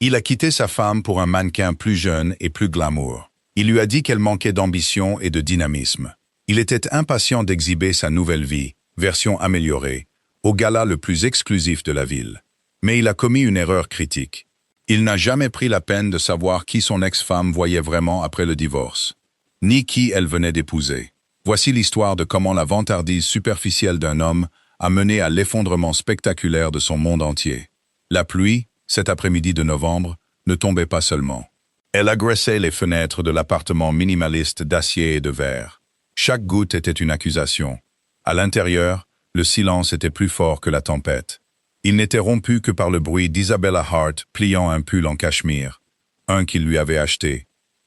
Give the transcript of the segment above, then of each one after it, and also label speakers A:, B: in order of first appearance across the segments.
A: Il a quitté sa femme pour un mannequin plus jeune et plus glamour. Il lui a dit qu'elle manquait d'ambition et de dynamisme. Il était impatient d'exhiber sa nouvelle vie, version améliorée, au gala le plus exclusif de la ville. Mais il a commis une erreur critique. Il n'a jamais pris la peine de savoir qui son ex-femme voyait vraiment après le divorce, ni qui elle venait d'épouser. Voici l'histoire de comment la vantardise superficielle d'un homme a mené à l'effondrement spectaculaire de son monde entier. La pluie, cet après-midi de novembre, ne tombait pas seulement. Elle agressait les fenêtres de l'appartement minimaliste d'acier et de verre. Chaque goutte était une accusation. À l'intérieur, le silence était plus fort que la tempête. Il n'était rompu que par le bruit d'Isabella Hart pliant un pull en cachemire, un qu'il lui avait acheté,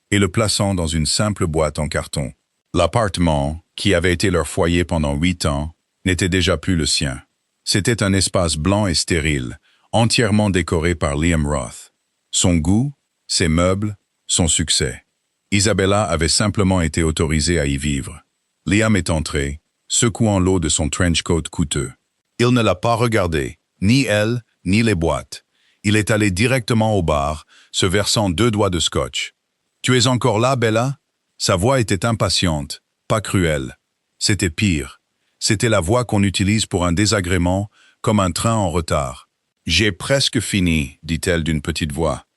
A: et le plaçant dans une simple boîte en carton. L'appartement, qui avait été leur foyer pendant 8 ans, n'était déjà plus le sien. C'était un espace blanc et stérile, entièrement décoré par Liam Roth. Son goût, ses meubles, son succès. Isabella avait simplement été autorisée à y vivre. Liam est entré, secouant l'eau de son trench coat coûteux. Il ne l'a pas regardé, ni elle, ni les boîtes. Il est allé directement au bar, se versant 2 doigts de scotch. « Tu es encore là, Bella ?» Sa voix était impatiente, pas cruelle. C'était pire. C'était la voix qu'on utilise pour un désagrément, comme un train en retard. « J'ai presque fini, dit-elle d'une petite voix.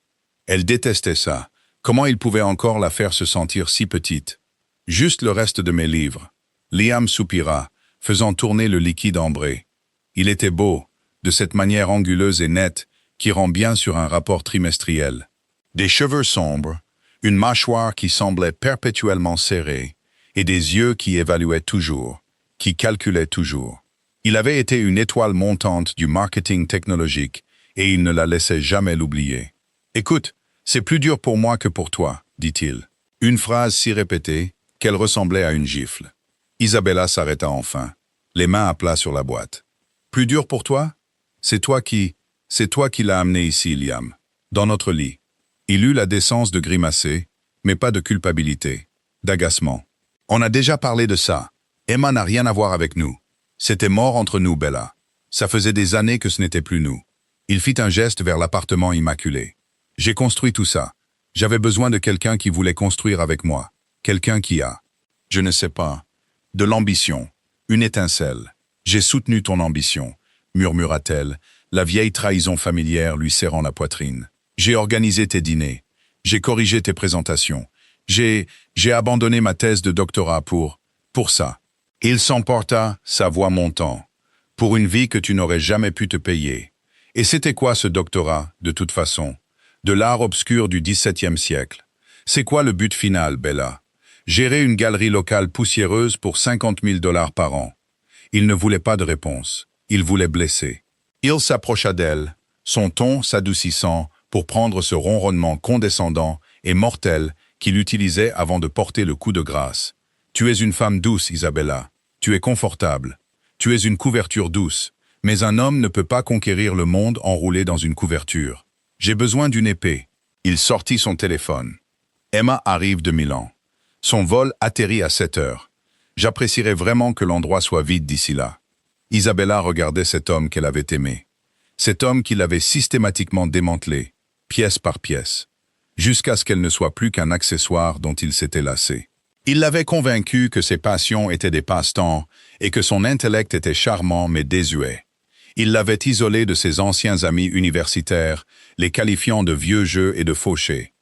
A: Elle détestait ça. Comment il pouvait encore la faire se sentir si petite? Juste le reste de mes livres. Liam soupira, faisant tourner le liquide ambré. Il était beau, de cette manière anguleuse et nette qui rend bien sur un rapport trimestriel. Des cheveux sombres, une mâchoire qui semblait perpétuellement serrée, et des yeux qui évaluaient toujours, qui calculaient toujours. Il avait été une étoile montante du marketing technologique, et il ne la laissait jamais l'oublier. « Écoute, c'est plus dur pour moi que pour toi, dit-il. » Une phrase si répétée qu'elle ressemblait à une gifle. Isabella s'arrêta enfin, les mains à plat sur la boîte. « Plus dur pour toi? C'est toi qui l'as amené ici, Liam, dans notre lit. » Il eut la décence de grimacer, mais pas de culpabilité, d'agacement. « On a déjà parlé de ça. Emma n'a rien à voir avec nous. C'était mort entre nous, Bella. Ça faisait des années que ce n'était plus nous. » Il fit un geste vers l'appartement immaculé. « J'ai construit tout ça. J'avais besoin de quelqu'un qui voulait construire avec moi. Quelqu'un qui a, je ne sais pas, de l'ambition, une étincelle. J'ai soutenu ton ambition, murmura-t-elle, la vieille trahison familière lui serrant la poitrine. J'ai organisé tes dîners. J'ai corrigé tes présentations. J'ai abandonné ma thèse de doctorat pour ça. » Il s'emporta, sa voix montant. « Pour une vie que tu n'aurais jamais pu te payer. Et c'était quoi ce doctorat, de toute façon? De l'art obscur du XVIIe siècle. C'est quoi le but final, Bella? Gérer une galerie locale poussiéreuse pour 50 000 $ par an. » Il ne voulait pas de réponse. Il voulait blesser. Il s'approcha d'elle, son ton s'adoucissant pour prendre ce ronronnement condescendant et mortel qu'il utilisait avant de porter le coup de grâce. « Tu es une femme douce, Isabella. Tu es confortable. Tu es une couverture douce. Mais un homme ne peut pas conquérir le monde enroulé dans une couverture. J'ai besoin d'une épée. » Il sortit son téléphone. « Emma arrive de Milan. Son vol atterrit à 7 heures. J'apprécierais vraiment que l'endroit soit vide d'ici là. » Isabella regardait cet homme qu'elle avait aimé. Cet homme qui l'avait systématiquement démantelé, pièce par pièce, jusqu'à ce qu'elle ne soit plus qu'un accessoire dont il s'était lassé. Il l'avait convaincue que ses passions étaient des passe-temps et que son intellect était charmant mais désuet. Il l'avait isolée de ses anciens amis universitaires, les qualifiant de vieux jeux et de fauchés.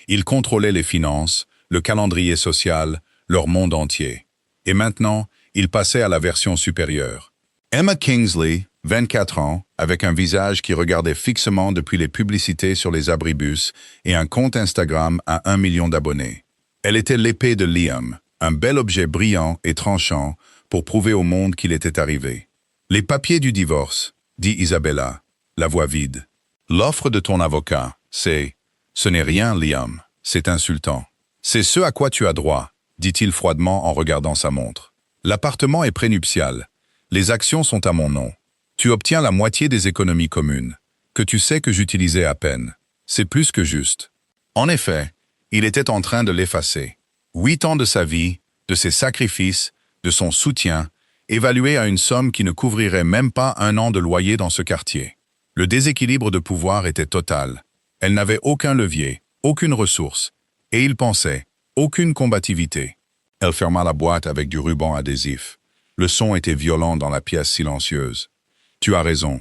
A: Il contrôlait les finances, le calendrier social, leur monde entier. Et maintenant, il passait à la version supérieure. Emma Kingsley, 24 ans, avec un visage qui regardait fixement depuis les publicités sur les abribus et un compte Instagram à 1 million d'abonnés. Elle était l'épée de Liam, un bel objet brillant et tranchant pour prouver au monde qu'il était arrivé. « Les papiers du divorce, » dit Isabella, la voix vide. « L'offre de ton avocat, c'est... » « Ce n'est rien, Liam, c'est insultant. »« C'est ce à quoi tu as droit, » dit-il froidement en regardant sa montre. « L'appartement est prénuptial. Les actions sont à mon nom. Tu obtiens la moitié des économies communes, que tu sais que j'utilisais à peine. C'est plus que juste. » En effet, il était en train de l'effacer. 8 ans de sa vie, de ses sacrifices, de son soutien, évalués à une somme qui ne couvrirait même pas 1 an de loyer dans ce quartier. Le déséquilibre de pouvoir était total. Elle n'avait aucun levier, aucune ressource, et il pensait, aucune combativité. Elle ferma la boîte avec du ruban adhésif. Le son était violent dans la pièce silencieuse. « Tu as raison, »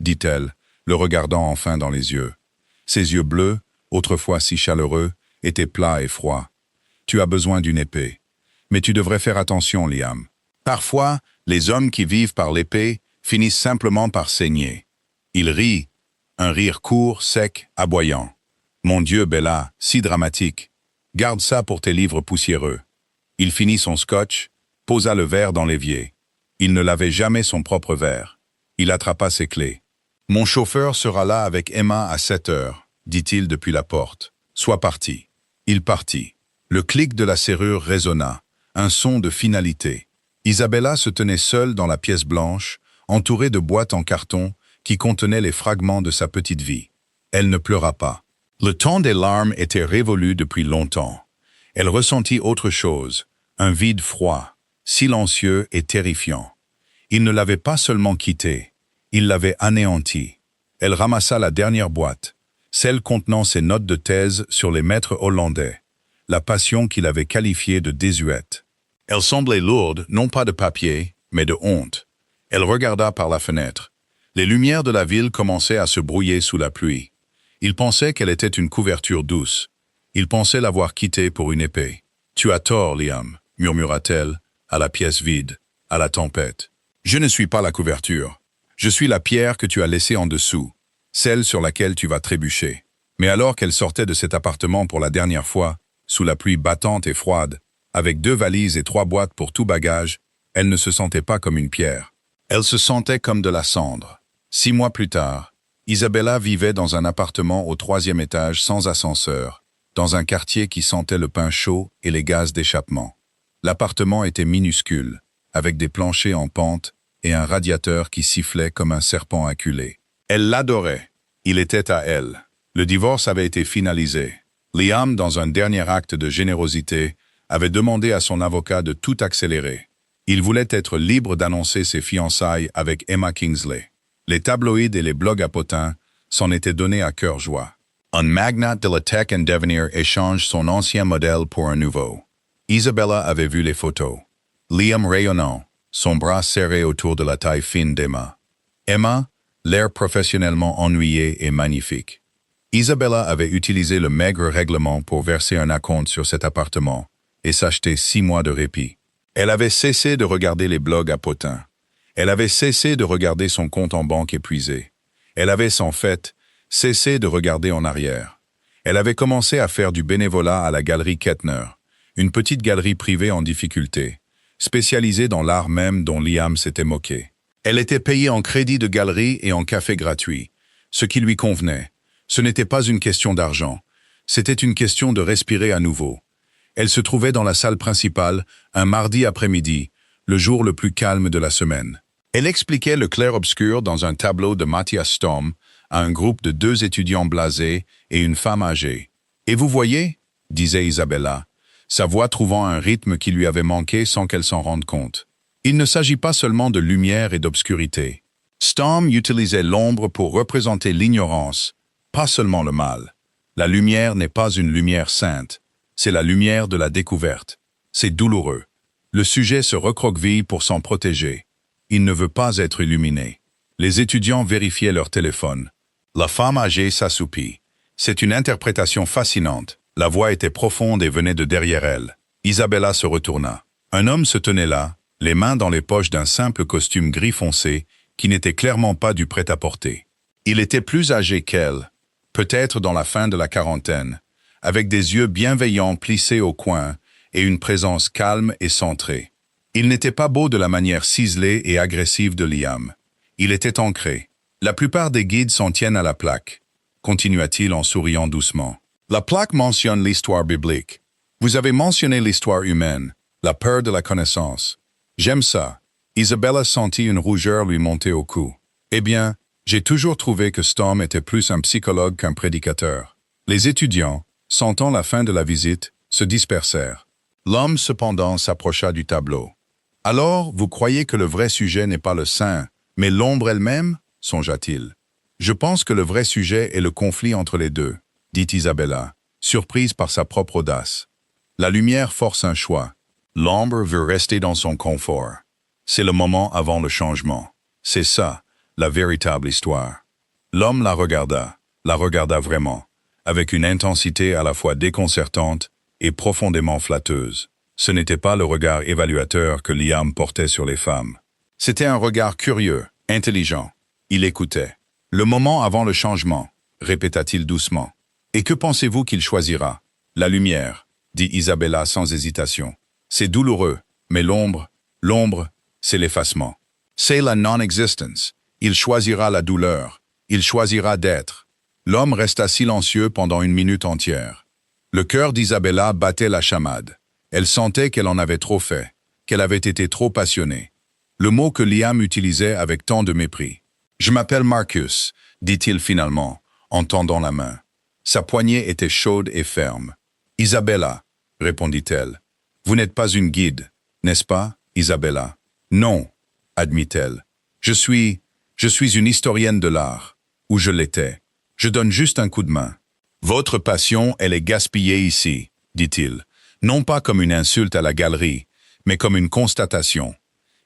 A: dit-elle, le regardant enfin dans les yeux. Ses yeux bleus, autrefois si chaleureux, étaient plats et froids. « Tu as besoin d'une épée. Mais tu devrais faire attention, Liam. Parfois, les hommes qui vivent par l'épée finissent simplement par saigner. » Il rit, un rire court, sec, aboyant. « Mon Dieu, Bella, si dramatique. Garde ça pour tes livres poussiéreux. » Il finit son scotch, posa le verre dans l'évier. Il ne lavait jamais son propre verre. Il attrapa ses clés. « Mon chauffeur sera là avec Emma à 7 heures, dit-il depuis la porte. Sois parti. » Il partit. Le clic de la serrure résonna, un son de finalité. Isabella se tenait seule dans la pièce blanche, entourée de boîtes en carton qui contenaient les fragments de sa petite vie. Elle ne pleura pas. Le temps des larmes était révolu depuis longtemps. Elle ressentit autre chose, un vide froid, silencieux et terrifiant. Il ne l'avait pas seulement quittée, il l'avait anéantie. Elle ramassa la dernière boîte, celle contenant ses notes de thèse sur les maîtres hollandais, la passion qu'il avait qualifiée de désuète. Elle semblait lourde, non pas de papier, mais de honte. Elle regarda par la fenêtre. Les lumières de la ville commençaient à se brouiller sous la pluie. Il pensait qu'elle était une couverture douce. Il pensait l'avoir quittée pour une épée. « Tu as tort, Liam, » murmura-t-elle, à la pièce vide, à la tempête. « Je ne suis pas la couverture. Je suis la pierre que tu as laissée en dessous, celle sur laquelle tu vas trébucher. » Mais alors qu'elle sortait de cet appartement pour la dernière fois, sous la pluie battante et froide, avec 2 valises et 3 boîtes pour tout bagage, elle ne se sentait pas comme une pierre. Elle se sentait comme de la cendre. 6 mois plus tard, Isabella vivait dans un appartement au 3e étage sans ascenseur, dans un quartier qui sentait le pain chaud et les gaz d'échappement. L'appartement était minuscule, avec des planchers en pente et un radiateur qui sifflait comme un serpent acculé. Elle l'adorait. Il était à elle. Le divorce avait été finalisé. Liam, dans un dernier acte de générosité, avait demandé à son avocat de tout accélérer. Il voulait être libre d'annoncer ses fiançailles avec Emma Kingsley. Les tabloïds et les blogs à potins s'en étaient donnés à cœur joie. Un magnat de la tech and devenir échange son ancien modèle pour un nouveau. Isabella avait vu les photos. Liam rayonnant, son bras serré autour de la taille fine d'Emma. Emma, l'air professionnellement ennuyé et magnifique. Isabella avait utilisé le maigre règlement pour verser un acompte sur cet appartement et s'acheter 6 mois de répit. Elle avait cessé de regarder les blogs à potins. Elle avait cessé de regarder son compte en banque épuisé. Elle avait, en fait, cessé de regarder en arrière. Elle avait commencé à faire du bénévolat à la galerie Kettner, une petite galerie privée en difficulté, spécialisée dans l'art même dont Liam s'était moqué. Elle était payée en crédit de galerie et en café gratuit, ce qui lui convenait. Ce n'était pas une question d'argent, c'était une question de respirer à nouveau. Elle se trouvait dans la salle principale, un mardi après-midi, le jour le plus calme de la semaine. Elle expliquait le clair-obscur dans un tableau de Matthias Storm à un groupe de 2 étudiants blasés et une femme âgée. « Et vous voyez » disait Isabella, sa voix trouvant un rythme qui lui avait manqué sans qu'elle s'en rende compte. Il ne s'agit pas seulement de lumière et d'obscurité. Storm utilisait l'ombre pour représenter l'ignorance, pas seulement le mal. La lumière n'est pas une lumière sainte, c'est la lumière de la découverte. C'est douloureux. Le sujet se recroqueville pour s'en protéger. Il ne veut pas être illuminé. Les étudiants vérifiaient leur téléphone. La femme âgée s'assoupit. C'est une interprétation fascinante. La voix était profonde et venait de derrière elle. Isabella se retourna. Un homme se tenait là, les mains dans les poches d'un simple costume gris foncé qui n'était clairement pas du prêt-à-porter. Il était plus âgé qu'elle, peut-être dans la fin de la quarantaine, avec des yeux bienveillants plissés au coin et une présence calme et centrée. Il n'était pas beau de la manière ciselée et agressive de Liam. Il était ancré. La plupart des guides s'en tiennent à la plaque, continua-t-il en souriant doucement. La plaque mentionne l'histoire biblique. Vous avez mentionné l'histoire humaine, la peur de la connaissance. J'aime ça. Isabella sentit une rougeur lui monter au cou. Eh bien, j'ai toujours trouvé que Storm était plus un psychologue qu'un prédicateur. Les étudiants, sentant la fin de la visite, se dispersèrent. L'homme, cependant, s'approcha du tableau. « Alors, vous croyez que le vrai sujet n'est pas le saint, mais l'ombre elle-même » songea-t-il. « Je pense que le vrai sujet est le conflit entre les deux. dit Isabella, surprise par sa propre audace. La lumière force un choix. L'ombre veut rester dans son confort. C'est le moment avant le changement. C'est ça, la véritable histoire. L'homme la regarda vraiment, avec une intensité à la fois déconcertante et profondément flatteuse. Ce n'était pas le regard évaluateur que Liam portait sur les femmes. C'était un regard curieux, intelligent. Il écoutait. Le moment avant le changement, répéta-t-il doucement. Et que pensez-vous qu'il choisira? La lumière, dit Isabella sans hésitation. C'est douloureux, mais l'ombre, c'est l'effacement. C'est la non-existence. Il choisira la douleur. Il choisira d'être. L'homme resta silencieux pendant une minute entière. Le cœur d'Isabella battait la chamade. Elle sentait qu'elle en avait trop fait, qu'elle avait été trop passionnée. Le mot que Liam utilisait avec tant de mépris. « Je m'appelle Marcus », dit-il finalement, en tendant la main. Sa poignée était chaude et ferme. « Isabella », répondit-elle. « Vous n'êtes pas une guide, n'est-ce pas, Isabella ?»« Non », admit-elle. « Je suis une historienne de l'art, ou je l'étais. Je donne juste un coup de main. »« Votre passion, elle est gaspillée ici, » dit-il, non pas comme une insulte à la galerie, mais comme une constatation.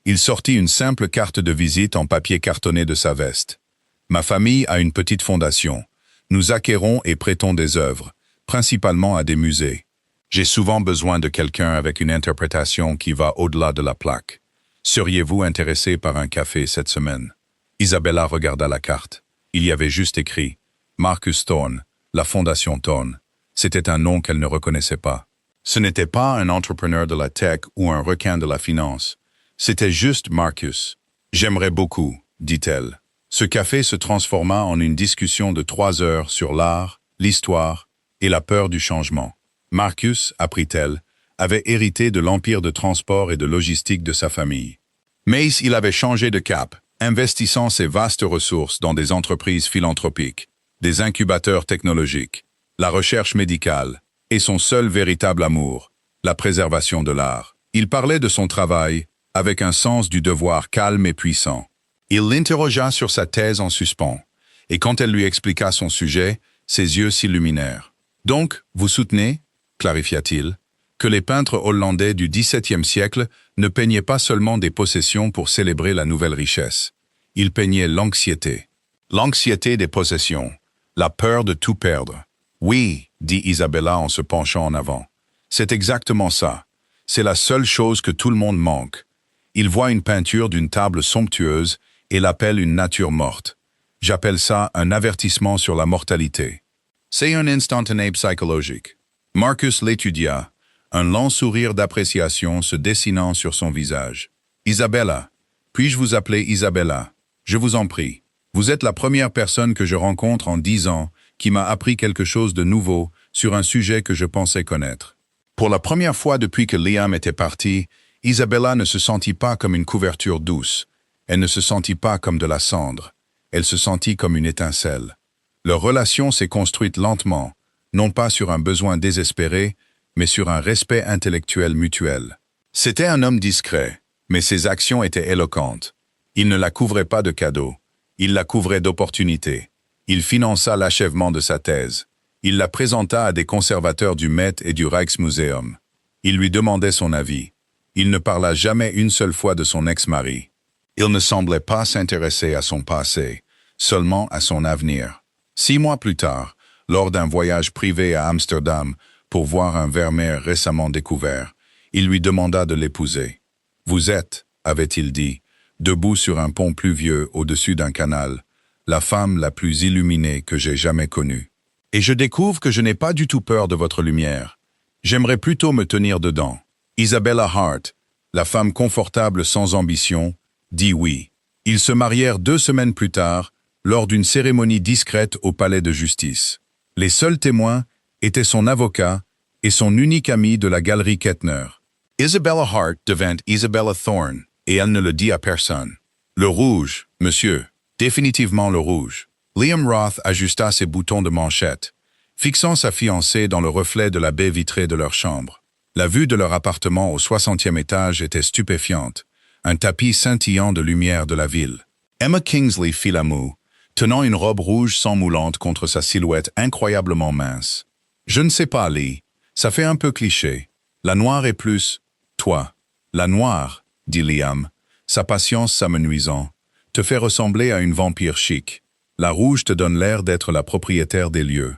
A: Il sortit une simple carte de visite en papier cartonné de sa veste. « Ma famille a une petite fondation. Nous acquérons et prêtons des œuvres, principalement à des musées. J'ai souvent besoin de quelqu'un avec une interprétation qui va au-delà de la plaque. Seriez-vous intéressé par un café cette semaine ?» Isabella regarda la carte. Il y avait juste écrit « Marcus Thorne, la Fondation Thorne ». C'était un nom qu'elle ne reconnaissait pas. Ce n'était pas un entrepreneur de la tech ou un requin de la finance. C'était juste Marcus. « J'aimerais beaucoup », dit-elle. Ce café se transforma en une discussion de 3 heures sur l'art, l'histoire et la peur du changement. Marcus, apprit-elle, avait hérité de l'empire de transport et de logistique de sa famille. Mais il avait changé de cap, investissant ses vastes ressources dans des entreprises philanthropiques, des incubateurs technologiques, la recherche médicale et son seul véritable amour, la préservation de l'art. Il parlait de son travail avec un sens du devoir calme et puissant. Il l'interrogea sur sa thèse en suspens, et quand elle lui expliqua son sujet, ses yeux s'illuminèrent. « Donc, vous soutenez, » clarifia-t-il, « que les peintres hollandais du XVIIe siècle ne peignaient pas seulement des possessions pour célébrer la nouvelle richesse. Ils peignaient l'anxiété. L'anxiété des possessions, la peur de tout perdre. Oui, dit Isabella en se penchant en avant. C'est exactement ça. C'est la seule chose que tout le monde manque. Il voit une peinture d'une table somptueuse et l'appelle une nature morte. J'appelle ça un avertissement sur la mortalité. C'est un instantané psychologique. Marcus l'étudia, un lent sourire d'appréciation se dessinant sur son visage. Isabella, puis-je vous appeler Isabella? Je vous en prie. Vous êtes la première personne que je rencontre en 10 ans qui m'a appris quelque chose de nouveau sur un sujet que je pensais connaître. Pour la première fois depuis que Liam était parti, Isabella ne se sentit pas comme une couverture douce. Elle ne se sentit pas comme de la cendre. Elle se sentit comme une étincelle. Leur relation s'est construite lentement, non pas sur un besoin désespéré, mais sur un respect intellectuel mutuel. C'était un homme discret, mais ses actions étaient éloquentes. Il ne la couvrait pas de cadeaux. Il la couvrait d'opportunités. Il finança l'achèvement de sa thèse. Il la présenta à des conservateurs du Met et du Rijksmuseum. Il lui demandait son avis. Il ne parla jamais une seule fois de son ex-mari. Il ne semblait pas s'intéresser à son passé, seulement à son avenir. 6 mois plus tard, lors d'un voyage privé à Amsterdam pour voir un Vermeer récemment découvert, il lui demanda de l'épouser. « Vous êtes, avait-il dit, debout sur un pont pluvieux au-dessus d'un canal, la femme la plus illuminée que j'ai jamais connue. Et je découvre que je n'ai pas du tout peur de votre lumière. J'aimerais plutôt me tenir dedans. » Isabella Hart, la femme confortable sans ambition, dit oui. Ils se marièrent 2 semaines plus tard, lors d'une cérémonie discrète au palais de justice. Les seuls témoins étaient son avocat et son unique ami de la galerie Kettner. Isabella Hart devint Isabella Thorne, et elle ne le dit à personne. Le rouge, monsieur, définitivement le rouge. Liam Roth ajusta ses boutons de manchette, fixant sa fiancée dans le reflet de la baie vitrée de leur chambre. La vue de leur appartement au 60e étage était stupéfiante, un tapis scintillant de lumière de la ville. Emma Kingsley fit la moue, tenant une robe rouge sans moulante contre sa silhouette incroyablement mince. Je ne sais pas, Lee, ça fait un peu cliché. La noire est plus... toi. La noire, dit Liam, sa patience s'amenuisant, te fait ressembler à une vampire chic. La rouge te donne l'air d'être la propriétaire des lieux.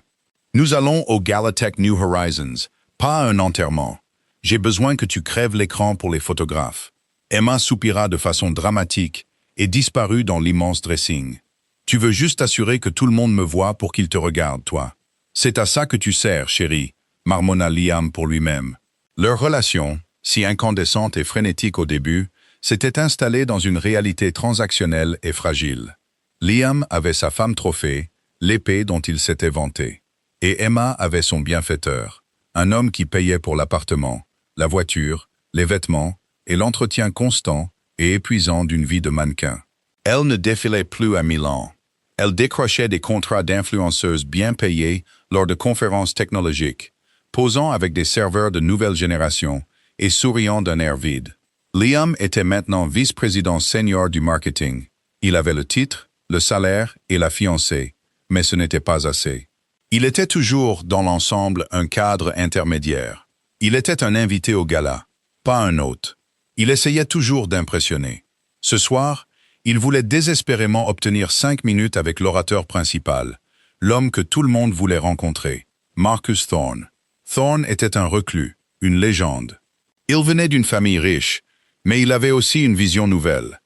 A: Nous allons au Galatech New Horizons, pas à un enterrement. J'ai besoin que tu crèves l'écran pour les photographes. Emma soupira de façon dramatique et disparut dans l'immense dressing. Tu veux juste assurer que tout le monde me voit pour qu'il te regarde, toi. C'est à ça que tu sers, chérie, marmonna Liam pour lui-même. Leur relation, si incandescente et frénétique au début, s'était installée dans une réalité transactionnelle et fragile. Liam avait sa femme trophée, l'épée dont il s'était vanté. Et Emma avait son bienfaiteur, un homme qui payait pour l'appartement, la voiture, les vêtements et l'entretien constant et épuisant d'une vie de mannequin. Elle ne défilait plus à Milan. Elle décrochait des contrats d'influenceuse bien payés lors de conférences technologiques, posant avec des serveurs de nouvelle génération et souriant d'un air vide. Liam était maintenant vice-président senior du marketing. Il avait le titre, le salaire et la fiancée, mais ce n'était pas assez. Il était toujours, dans l'ensemble, un cadre intermédiaire. Il était un invité au gala, pas un hôte. Il essayait toujours d'impressionner. Ce soir, il voulait désespérément obtenir 5 minutes avec l'orateur principal, l'homme que tout le monde voulait rencontrer, Marcus Thorne. Thorne était un reclus, une légende. Il venait d'une famille riche, mais il avait aussi une vision nouvelle.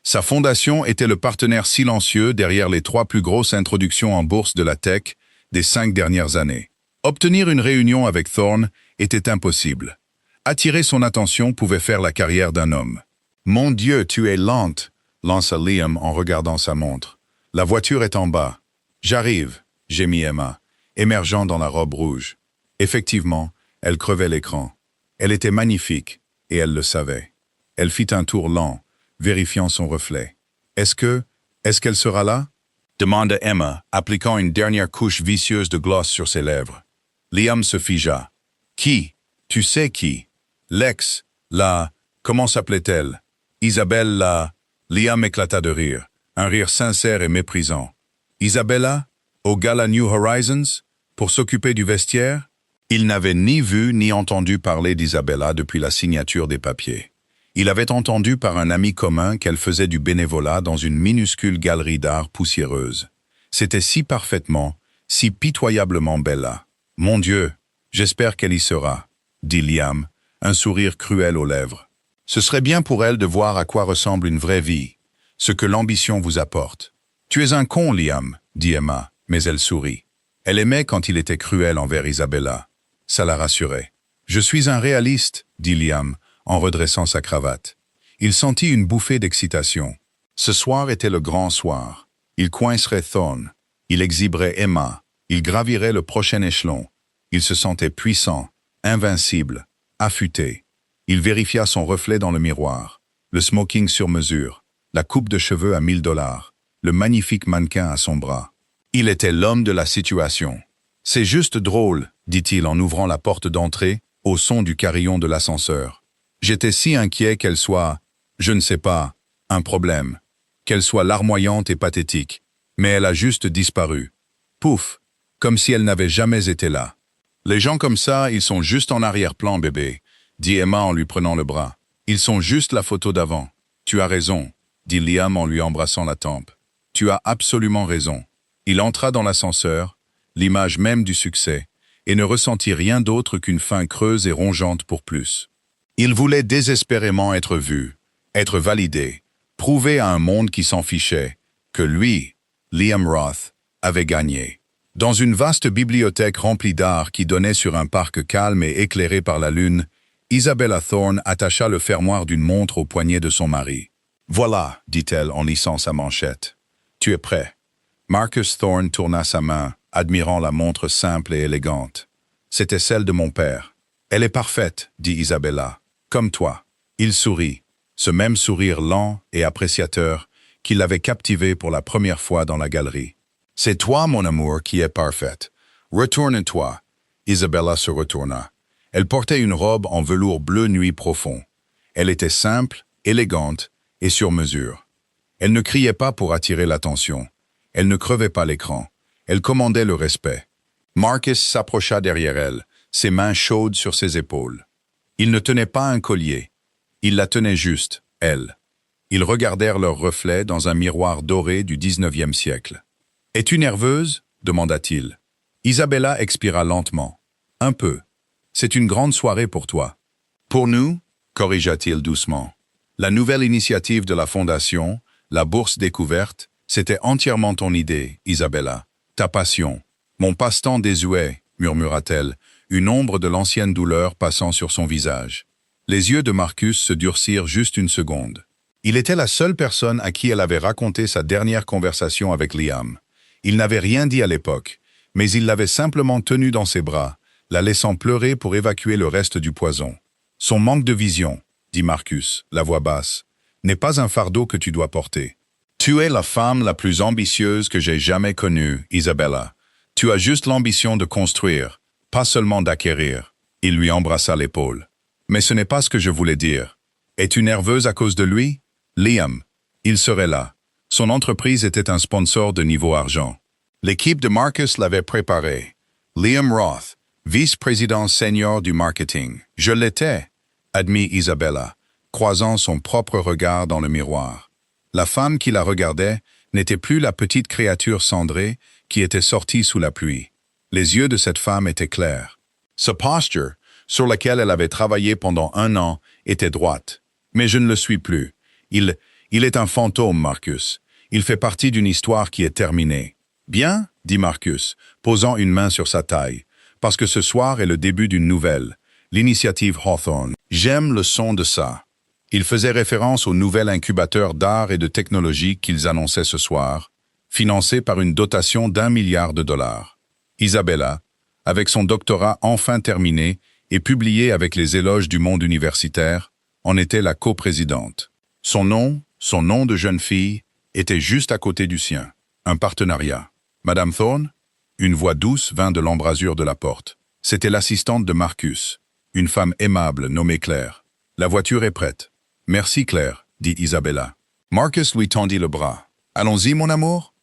A: Sa fondation était le partenaire silencieux derrière les 3 plus grosses introductions en bourse de la tech des 5 dernières années. Obtenir une réunion avec Thorne était impossible. Attirer son attention pouvait faire la carrière d'un homme. « Mon Dieu, tu es lente !» lança Liam en regardant sa montre. « La voiture est en bas. »« J'arrive » gémit Emma, émergeant dans la robe rouge. Effectivement, elle crevait l'écran. Elle était magnifique, et elle le savait. Elle fit un tour lent, vérifiant son reflet. « Est-ce qu'elle sera là ?» demanda Emma, appliquant une dernière couche vicieuse de gloss sur ses lèvres. Liam se figea. « Qui? Tu sais qui? Lex, la... Comment s'appelait-elle? Isabelle, la... » Liam éclata de rire, un rire sincère et méprisant. « Isabella? Au gala New Horizons? Pour s'occuper du vestiaire ?» Il n'avait ni vu ni entendu parler d'Isabella depuis la signature des papiers. Il avait entendu par un ami commun qu'elle faisait du bénévolat dans une minuscule galerie d'art poussiéreuse. C'était si parfaitement, si pitoyablement belle là. « Mon Dieu, j'espère qu'elle y sera », dit Liam, un sourire cruel aux lèvres. « Ce serait bien pour elle de voir à quoi ressemble une vraie vie, ce que l'ambition vous apporte. »« Tu es un con, Liam, » dit Emma, mais elle sourit. Elle aimait quand il était cruel envers Isabella. Ça la rassurait. « Je suis un réaliste, » dit Liam, en redressant sa cravate. Il sentit une bouffée d'excitation. Ce soir était le grand soir. Il coincerait Thorne. Il exhiberait Emma. Il gravirait le prochain échelon. Il se sentait puissant, invincible, affûté. Il vérifia son reflet dans le miroir. Le smoking sur mesure, la coupe de cheveux à $1000, le magnifique mannequin à son bras. Il était l'homme de la situation. « C'est juste drôle, » dit-il en ouvrant la porte d'entrée, au son du carillon de l'ascenseur. « J'étais si inquiet qu'elle soit, je ne sais pas, un problème, qu'elle soit larmoyante et pathétique, mais elle a juste disparu. Pouf, comme si elle n'avait jamais été là. Les gens comme ça, ils sont juste en arrière-plan, bébé, » dit Emma en lui prenant le bras. « Ils sont juste la photo d'avant. »« Tu as raison, » dit Liam en lui embrassant la tempe. « Tu as absolument raison. » Il entra dans l'ascenseur, l'image même du succès, et ne ressentit rien d'autre qu'une faim creuse et rongeante pour plus. Il voulait désespérément être vu, être validé, prouver à un monde qui s'en fichait que lui, Liam Roth, avait gagné. Dans une vaste bibliothèque remplie d'art qui donnait sur un parc calme et éclairé par la lune, Isabella Thorne attacha le fermoir d'une montre au poignet de son mari. « Voilà, » dit-elle en lissant sa manchette. « Tu es prêt ?» Marcus Thorne tourna sa main, admirant la montre simple et élégante. C'était celle de mon père. « Elle est parfaite, » dit Isabella. « Comme toi. » Il sourit, ce même sourire lent et appréciateur qui l'avait captivé pour la première fois dans la galerie. « C'est toi, mon amour, qui es parfaite. Retourne-toi. » Isabella se retourna. Elle portait une robe en velours bleu nuit profond. Elle était simple, élégante et sur mesure. Elle ne criait pas pour attirer l'attention. Elle ne crevait pas l'écran. Elle commandait le respect. Marcus s'approcha derrière elle, ses mains chaudes sur ses épaules. Il ne tenait pas un collier. Il la tenait juste, elle. Ils regardèrent leurs reflets dans un miroir doré du 19e siècle. « Es-tu nerveuse » demanda-t-il. Isabella expira lentement. « Un peu. C'est une grande soirée pour toi. »« Pour nous » corrigea-t-il doucement. La nouvelle initiative de la Fondation, la bourse découverte, c'était entièrement ton idée, Isabella. Ta passion. Mon passe-temps désuet, murmura-t-elle, une ombre de l'ancienne douleur passant sur son visage. Les yeux de Marcus se durcirent juste une seconde. Il était la seule personne à qui elle avait raconté sa dernière conversation avec Liam. Il n'avait rien dit à l'époque, mais il l'avait simplement tenue dans ses bras, la laissant pleurer pour évacuer le reste du poison. Son manque de vision, dit Marcus, la voix basse, n'est pas un fardeau que tu dois porter. Tu es la femme la plus ambitieuse que j'ai jamais connue, Isabella. Tu as juste l'ambition de construire, pas seulement d'acquérir. Il lui embrassa l'épaule. Mais ce n'est pas ce que je voulais dire. Es-tu nerveuse à cause de lui? Liam, il serait là. Son entreprise était un sponsor de niveau argent. L'équipe de Marcus l'avait préparé. Liam Roth, vice-président senior du marketing. Je l'étais, admit Isabella, croisant son propre regard dans le miroir. La femme qui la regardait n'était plus la petite créature cendrée qui était sortie sous la pluie. Les yeux de cette femme étaient clairs. Sa posture, sur laquelle elle avait travaillé pendant 1 an, était droite. Mais je ne le suis plus. Il est un fantôme, Marcus. Il fait partie d'une histoire qui est terminée. Bien, dit Marcus, posant une main sur sa taille, parce que ce soir est le début d'une nouvelle, l'initiative Hawthorne. J'aime le son de ça. Il faisait référence au nouvel incubateur d'art et de technologie qu'ils annonçaient ce soir, financé par une dotation d'1 milliard de dollars. Isabella, avec son doctorat enfin terminé et publié avec les éloges du monde universitaire, en était la coprésidente. Son nom de jeune fille, était juste à côté du sien. Un partenariat. Madame Thorne? Une voix douce vint de l'embrasure de la porte. C'était l'assistante de Marcus, une femme aimable nommée Claire. La voiture est prête. Merci Claire, dit Isabella. Marcus lui tendit le bras. Allons-y, mon amour?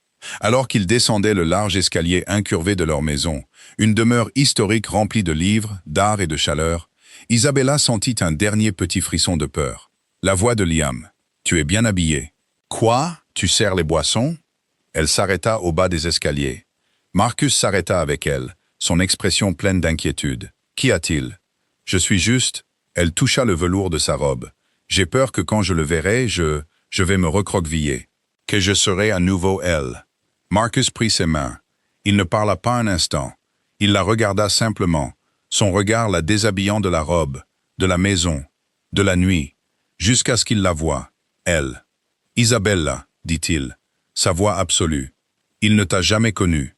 A: Alors qu'ils descendaient le large escalier incurvé de leur maison, une demeure historique remplie de livres, d'art et de chaleur, Isabella sentit un dernier petit frisson de peur. La voix de Liam. Tu es bien habillé. Quoi? Tu sers les boissons? Elle s'arrêta au bas des escaliers. Marcus s'arrêta avec elle, son expression pleine d'inquiétude. Qu'y a-t-il? Je suis juste... Elle toucha le velours de sa robe. J'ai peur que quand je le verrai, je vais me recroqueviller. Que je serai à nouveau elle. Marcus prit ses mains. Il ne parla pas un instant. Il la regarda simplement, son regard la déshabillant de la robe, de la maison, de la nuit, jusqu'à ce qu'il la voie, elle. Isabella, dit-il, sa voix absolue. Il ne t'a jamais connue.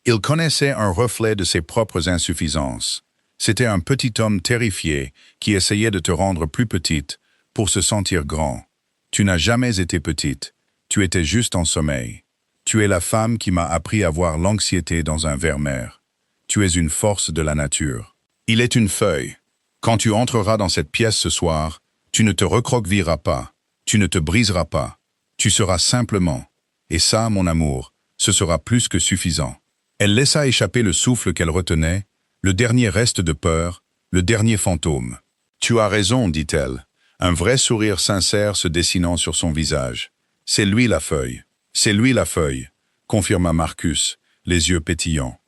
A: Il connaissait un reflet de ses propres insuffisances. C'était un petit homme terrifié qui essayait de te rendre plus petite pour se sentir grand. Tu n'as jamais été petite. Tu étais juste en sommeil. Tu es la femme qui m'a appris à voir l'anxiété dans un vermeer. Tu es une force de la nature. Il est une feuille. Quand tu entreras dans cette pièce ce soir, tu ne te recroquevilleras pas. Tu ne te briseras pas. Tu seras simplement. Et ça, mon amour, ce sera plus que suffisant. Elle laissa échapper le souffle qu'elle retenait, le dernier reste de peur, le dernier fantôme. Tu as raison, dit-elle, un vrai sourire sincère se dessinant sur son visage. C'est lui la feuille. C'est lui la feuille, confirma Marcus, les yeux pétillants.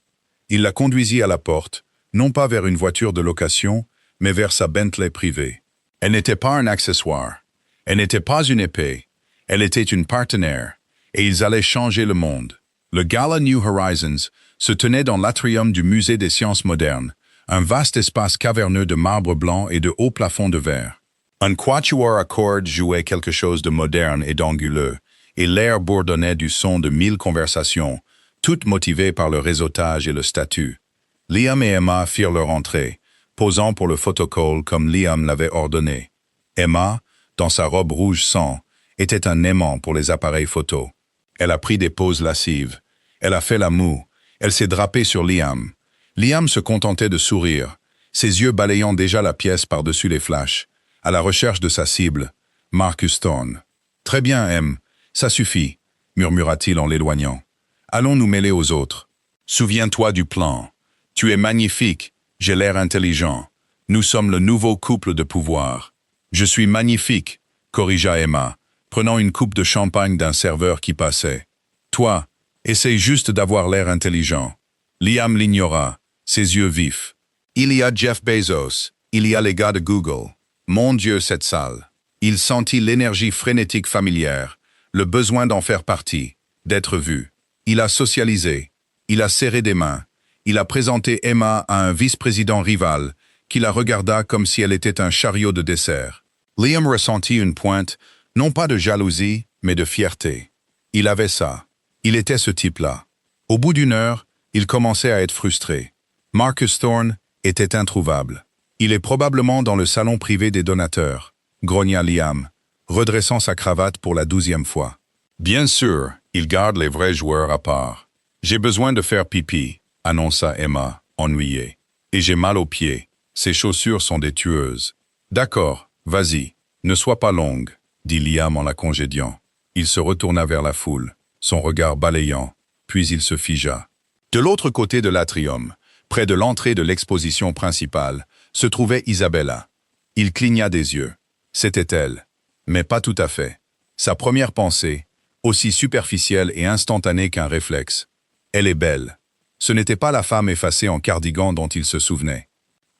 A: Il la conduisit à la porte, non pas vers une voiture de location, mais vers sa Bentley privée. Elle n'était pas un accessoire. Elle n'était pas une épée. Elle était une partenaire. Et ils allaient changer le monde. Le gala New Horizons se tenait dans l'atrium du Musée des sciences modernes, un vaste espace caverneux de marbre blanc et de hauts plafonds de verre. Un quatuor à cordes jouait quelque chose de moderne et d'anguleux, et l'air bourdonnait du son de 1000 conversations, toutes motivées par le réseautage et le statut. Liam et Emma firent leur entrée, posant pour le photocall comme Liam l'avait ordonné. Emma, dans sa robe rouge sang, était un aimant pour les appareils photo. Elle a pris des poses lascives. Elle a fait la moue. Elle s'est drapée sur Liam. Liam se contentait de sourire, ses yeux balayant déjà la pièce par-dessus les flashs, à la recherche de sa cible, Marcus Thorne. « Très bien, Em, ça suffit », murmura-t-il en l'éloignant. Allons nous mêler aux autres. Souviens-toi du plan. Tu es magnifique, j'ai l'air intelligent. Nous sommes le nouveau couple de pouvoir. Je suis magnifique, corrigea Emma, prenant une coupe de champagne d'un serveur qui passait. Toi, essaye juste d'avoir l'air intelligent. Liam l'ignora, ses yeux vifs. Il y a Jeff Bezos, il y a les gars de Google. Mon Dieu, cette salle. Il sentit l'énergie frénétique familière, le besoin d'en faire partie, d'être vu. Il a socialisé, il a serré des mains, il a présenté Emma à un vice-président rival, qui la regarda comme si elle était un chariot de dessert. Liam ressentit une pointe, non pas de jalousie, mais de fierté. Il avait ça. Il était ce type-là. Au bout d'une heure, il commençait à être frustré. Marcus Thorne était introuvable. Il est probablement dans le salon privé des donateurs, grogna Liam, redressant sa cravate pour la 12e fois. Bien sûr, il garde les vrais joueurs à part. J'ai besoin de faire pipi, annonça Emma, ennuyée. Et j'ai mal aux pieds. Ces chaussures sont des tueuses. D'accord, vas-y, ne sois pas longue, dit Liam en la congédiant. Il se retourna vers la foule, son regard balayant, puis il se figea. De l'autre côté de l'atrium, près de l'entrée de l'exposition principale, se trouvait Isabella. Il cligna des yeux. C'était elle. Mais pas tout à fait. Sa première pensée, aussi superficielle et instantanée qu'un réflexe. Elle est belle. Ce n'était pas la femme effacée en cardigan dont il se souvenait.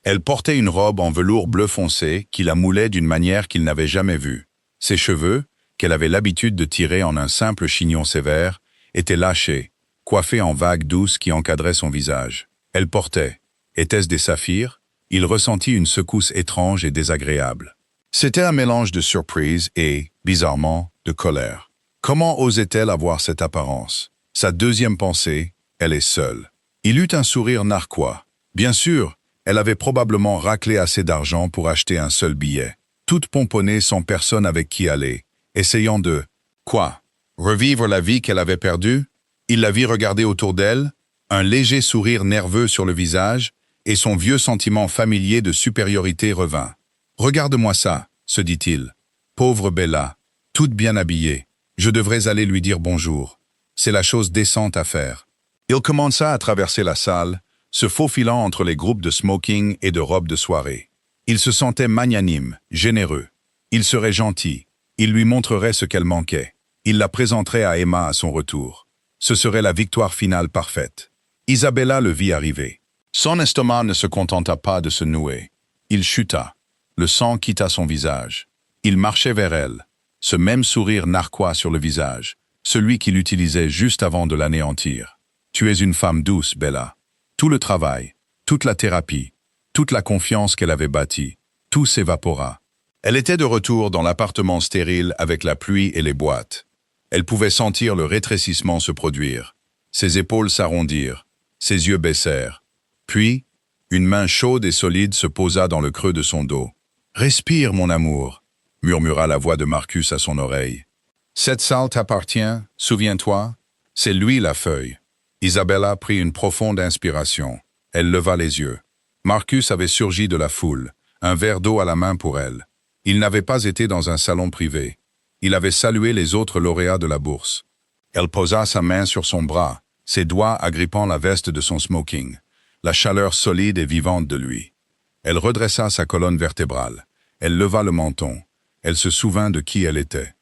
A: Elle portait une robe en velours bleu foncé qui la moulait d'une manière qu'il n'avait jamais vue. Ses cheveux, qu'elle avait l'habitude de tirer en un simple chignon sévère, étaient lâchés, coiffés en vagues douces qui encadraient son visage. Elle portait, était-ce des saphirs? Il ressentit une secousse étrange et désagréable. C'était un mélange de surprise et, bizarrement, de colère. Comment osait-elle avoir cette apparence? Sa deuxième pensée, elle est seule. Il eut un sourire narquois. Bien sûr, elle avait probablement raclé assez d'argent pour acheter un seul billet. Toute pomponnée sans personne avec qui aller, essayant de... Quoi? Revivre la vie qu'elle avait perdue? Il la vit regarder autour d'elle, un léger sourire nerveux sur le visage, et son vieux sentiment familier de supériorité revint. « Regarde-moi ça, » se dit-il. « Pauvre Bella, toute bien habillée. Je devrais aller lui dire bonjour. C'est la chose décente à faire. » Il commença à traverser la salle, se faufilant entre les groupes de smoking et de robes de soirée. Il se sentait magnanime, généreux. Il serait gentil. Il lui montrerait ce qu'elle manquait. Il la présenterait à Emma à son retour. Ce serait la victoire finale parfaite. Isabella le vit arriver. Son estomac ne se contenta pas de se nouer. Il chuta. Le sang quitta son visage. Il marchait vers elle, ce même sourire narquois sur le visage, celui qu'il utilisait juste avant de l'anéantir. « Tu es une femme douce, Bella. » Tout le travail, toute la thérapie, toute la confiance qu'elle avait bâtie, tout s'évapora. Elle était de retour dans l'appartement stérile avec la pluie et les boîtes. Elle pouvait sentir le rétrécissement se produire. Ses épaules s'arrondirent, ses yeux baissèrent. Puis, une main chaude et solide se posa dans le creux de son dos. « Respire, mon amour », murmura la voix de Marcus à son oreille. « Cette salle t'appartient, souviens-toi, c'est lui la feuille. » Isabella prit une profonde inspiration. Elle leva les yeux. Marcus avait surgi de la foule, un verre d'eau à la main pour elle. Il n'avait pas été dans un salon privé. Il avait salué les autres lauréats de la bourse. Elle posa sa main sur son bras, ses doigts agrippant la veste de son smoking, la chaleur solide et vivante de lui. Elle redressa sa colonne vertébrale. Elle leva le menton. Elle se souvint de qui elle était.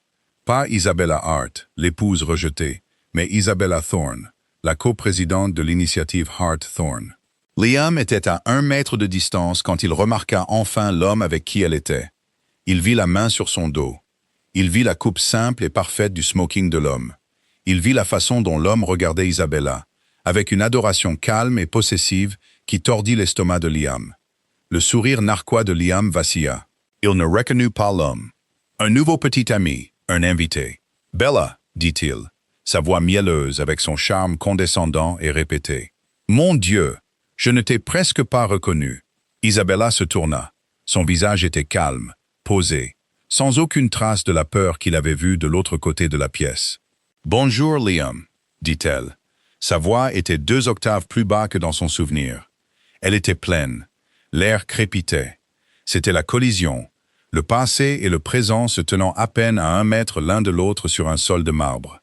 A: Pas Isabella Hart, l'épouse rejetée, mais Isabella Thorne, la coprésidente de l'initiative Hart-Thorne. Liam était à 1 mètre de distance quand il remarqua enfin l'homme avec qui elle était. Il vit la main sur son dos. Il vit la coupe simple et parfaite du smoking de l'homme. Il vit la façon dont l'homme regardait Isabella, avec une adoration calme et possessive qui tordit l'estomac de Liam. Le sourire narquois de Liam vacilla. Il ne reconnut pas l'homme. Un nouveau petit ami, un invité. « Bella », dit-il, sa voix mielleuse avec son charme condescendant et répété. « Mon Dieu, je ne t'ai presque pas reconnu. » Isabella se tourna. Son visage était calme, posé, sans aucune trace de la peur qu'il avait vue de l'autre côté de la pièce. « Bonjour, Liam », dit-elle. Sa voix était 2 octaves plus bas que dans son souvenir. Elle était pleine. L'air crépitait. C'était la collision, le passé et le présent se tenant à peine à 1 mètre l'un de l'autre sur un sol de marbre.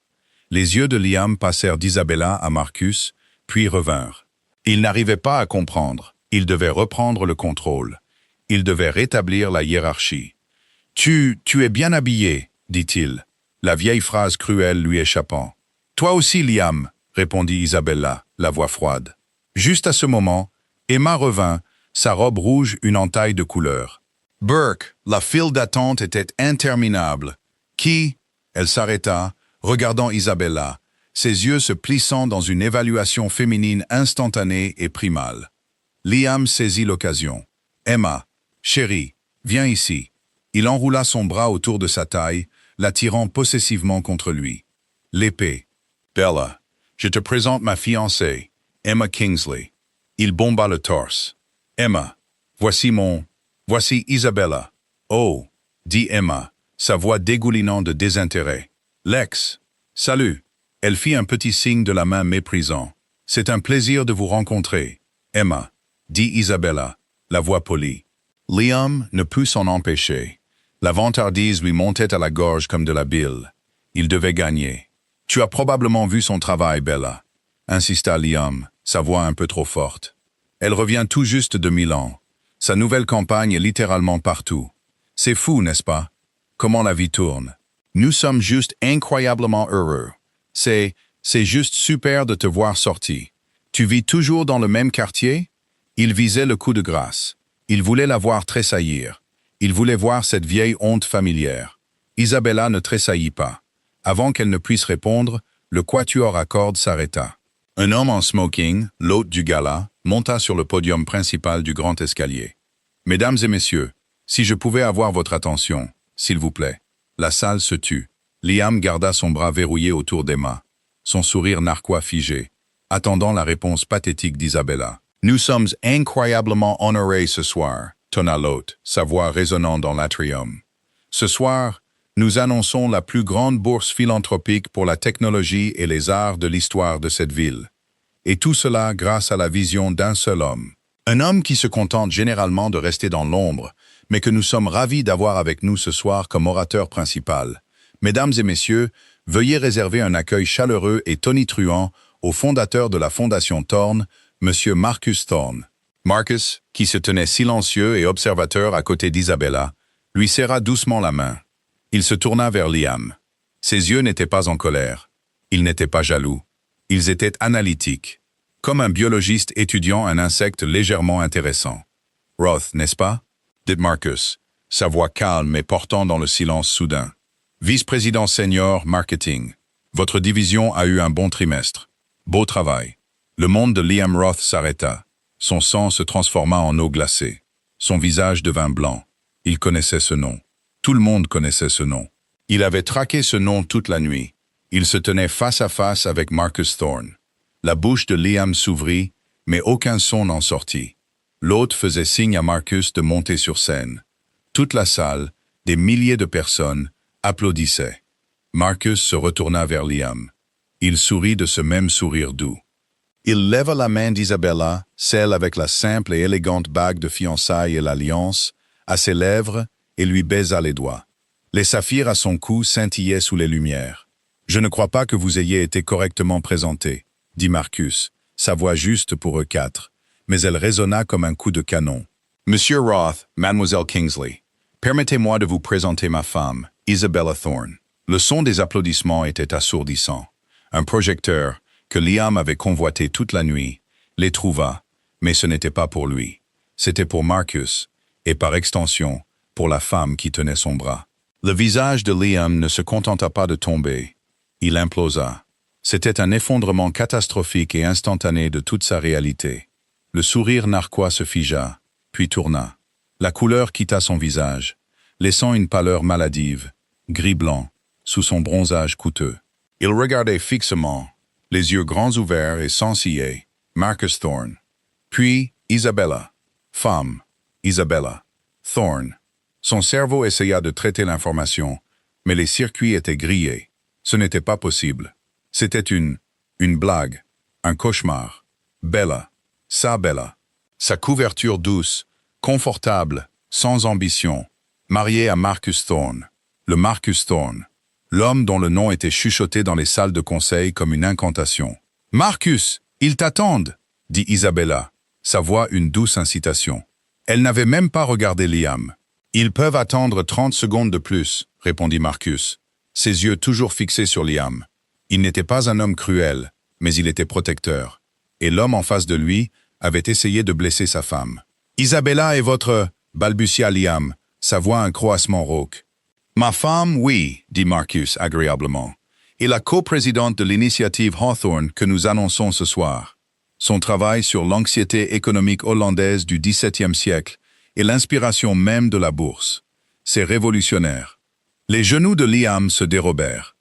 A: Les yeux de Liam passèrent d'Isabella à Marcus, puis revinrent. Il n'arrivait pas à comprendre. Il devait reprendre le contrôle. Il devait rétablir la hiérarchie. « Tu es bien habillé, dit-il, la vieille phrase cruelle lui échappant. « Toi aussi, Liam, répondit Isabella, la voix froide. Juste à ce moment, Emma revint, sa robe rouge une entaille de couleur. Burke, la file d'attente était interminable. Qui? Elle s'arrêta, regardant Isabella, ses yeux se plissant dans une évaluation féminine instantanée et primale. Liam saisit l'occasion. Emma, chérie, viens ici. Il enroula son bras autour de sa taille, l'attirant possessivement contre lui. L'épée. Bella, je te présente ma fiancée, Emma Kingsley. Il bomba le torse. Emma, voici Isabella. Oh, dit Emma, sa voix dégoulinant de désintérêt. Lex, salut. Elle fit un petit signe de la main méprisant. C'est un plaisir de vous rencontrer. Emma, dit Isabella, la voix polie. Liam ne put s'en empêcher. La vantardise lui montait à la gorge comme de la bile. Il devait gagner. Tu as probablement vu son travail, Bella, insista Liam, sa voix un peu trop forte. Elle revient tout juste de Milan. Sa nouvelle campagne est littéralement partout. C'est fou, n'est-ce pas? Comment la vie tourne. Nous sommes juste incroyablement heureux. C'est juste super de te voir sorti. Tu vis toujours dans le même quartier? Il visait le coup de grâce. Il voulait la voir tressaillir. Il voulait voir cette vieille honte familière. Isabella ne tressaillit pas. Avant qu'elle ne puisse répondre, le quatuor à cordes s'arrêta. Un homme en smoking, l'hôte du gala, monta sur le podium principal du grand escalier. « Mesdames et messieurs, si je pouvais avoir votre attention, s'il vous plaît. » La salle se tut. Liam garda son bras verrouillé autour d'Emma, son sourire narquois figé, attendant la réponse pathétique d'Isabella. « Nous sommes incroyablement honorés ce soir, » tonna l'hôte, sa voix résonnant dans l'atrium. « Ce soir, nous annonçons la plus grande bourse philanthropique pour la technologie et les arts de l'histoire de cette ville. Et tout cela grâce à la vision d'un seul homme. Un homme qui se contente généralement de rester dans l'ombre, mais que nous sommes ravis d'avoir avec nous ce soir comme orateur principal. Mesdames et messieurs, veuillez réserver un accueil chaleureux et tonitruant au fondateur de la Fondation Thorne, M. Marcus Thorne. » Marcus, qui se tenait silencieux et observateur à côté d'Isabella, lui serra doucement la main. Il se tourna vers Liam. Ses yeux n'étaient pas en colère. Ils n'étaient pas jaloux. Ils étaient analytiques, comme un biologiste étudiant un insecte légèrement intéressant. « Roth, n'est-ce pas ?» dit Marcus, sa voix calme et portant dans le silence soudain. « Vice-président senior marketing, votre division a eu un bon trimestre. Beau travail. » Le monde de Liam Roth s'arrêta. Son sang se transforma en eau glacée. Son visage devint blanc. Il connaissait ce nom. Tout le monde connaissait ce nom. Il avait traqué ce nom toute la nuit. Il se tenait face à face avec Marcus Thorne. La bouche de Liam s'ouvrit, mais aucun son n'en sortit. L'hôte faisait signe à Marcus de monter sur scène. Toute la salle, des milliers de personnes, applaudissaient. Marcus se retourna vers Liam. Il sourit de ce même sourire doux. Il leva la main d'Isabella, celle avec la simple et élégante bague de fiançailles et l'alliance, à ses lèvres et lui baisa les doigts. Les saphirs à son cou scintillaient sous les lumières. « Je ne crois pas que vous ayez été correctement présenté, » dit Marcus, sa voix juste pour eux quatre, mais elle résonna comme un coup de canon. « Monsieur Roth, Mademoiselle Kingsley, permettez-moi de vous présenter ma femme, Isabella Thorne. » Le son des applaudissements était assourdissant. Un projecteur, que Liam avait convoité toute la nuit, les trouva, mais ce n'était pas pour lui. C'était pour Marcus, et par extension, pour la femme qui tenait son bras. Le visage de Liam ne se contenta pas de tomber. Il implosa. C'était un effondrement catastrophique et instantané de toute sa réalité. Le sourire narquois se figea, puis tourna. La couleur quitta son visage, laissant une pâleur maladive, gris-blanc, sous son bronzage coûteux. Il regardait fixement, les yeux grands ouverts et sans ciller, Marcus Thorne. Puis Isabella. Femme. Isabella. Thorne. Son cerveau essaya de traiter l'information, mais les circuits étaient grillés. Ce n'était pas possible. C'était une blague, un cauchemar. Bella. Sa Bella. Sa couverture douce, confortable, sans ambition, mariée à Marcus Thorne. Le Marcus Thorne. L'homme dont le nom était chuchoté dans les salles de conseil comme une incantation. « Marcus, ils t'attendent !» dit Isabella, sa voix une douce incitation. Elle n'avait même pas regardé Liam. « Ils peuvent attendre 30 secondes de plus, » répondit Marcus, ses yeux toujours fixés sur Liam. Il n'était pas un homme cruel, mais il était protecteur. Et l'homme en face de lui avait essayé de blesser sa femme. « Isabella est votre... » balbutia Liam, sa voix un croassement rauque. « Ma femme, oui, » dit Marcus agréablement, « et la coprésidente de l'initiative Hawthorne que nous annonçons ce soir. Son travail sur l'anxiété économique hollandaise du XVIIe siècle est l'inspiration même de la bourse. C'est révolutionnaire. » Les genoux de Liam se dérobèrent.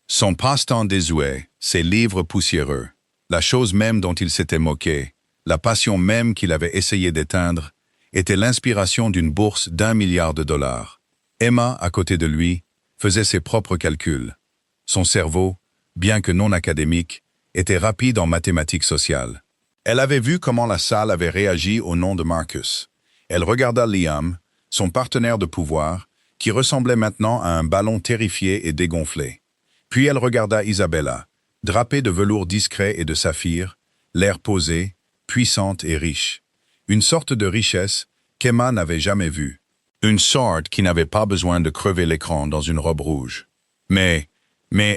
A: Son passe-temps désuet, ses livres poussiéreux, la chose même dont il s'était moqué, la passion même qu'il avait essayé d'éteindre, était l'inspiration d'une bourse d'1 milliard de dollars. Emma, à côté de lui, faisait ses propres calculs. Son cerveau, bien que non académique, était rapide en mathématiques sociales. Elle avait vu comment la salle avait réagi au nom de Marcus. Elle regarda Liam, son partenaire de pouvoir, qui ressemblait maintenant à un ballon terrifié et dégonflé. Puis elle regarda Isabella, drapée de velours discret et de saphir, l'air posé, puissante et riche. Une sorte de richesse qu'Emma n'avait jamais vue. Une sorte qui n'avait pas besoin de crever l'écran dans une robe rouge. Mais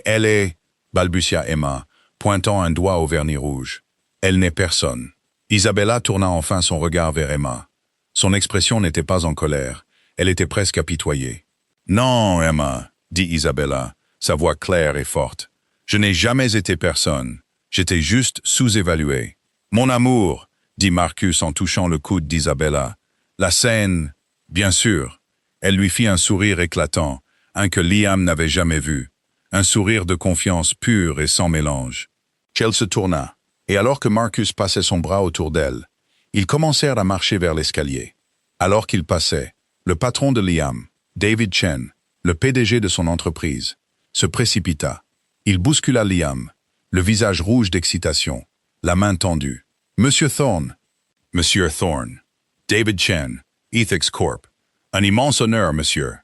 A: elle est... balbutia Emma, pointant un doigt au vernis rouge. Elle n'est personne. Isabella tourna enfin son regard vers Emma. Son expression n'était pas en colère. Elle était presque apitoyée. « Non, Emma, » dit Isabella, sa voix claire et forte. « Je n'ai jamais été personne. J'étais juste sous-évalué. »« Mon amour, » dit Marcus en touchant le coude d'Isabella. « La scène, bien sûr. » Elle lui fit un sourire éclatant, un que Liam n'avait jamais vu. Un sourire de confiance pure et sans mélange. Elle se tourna, et alors que Marcus passait son bras autour d'elle, ils commencèrent à marcher vers l'escalier. Alors qu'ils passaient, le patron de Liam, David Chen, le PDG de son entreprise, se précipita. Il bouscula Liam, le visage rouge d'excitation, la main tendue. « Monsieur Thorne. »« Monsieur Thorne. David Chen, Ethics Corp. Un immense honneur, monsieur. »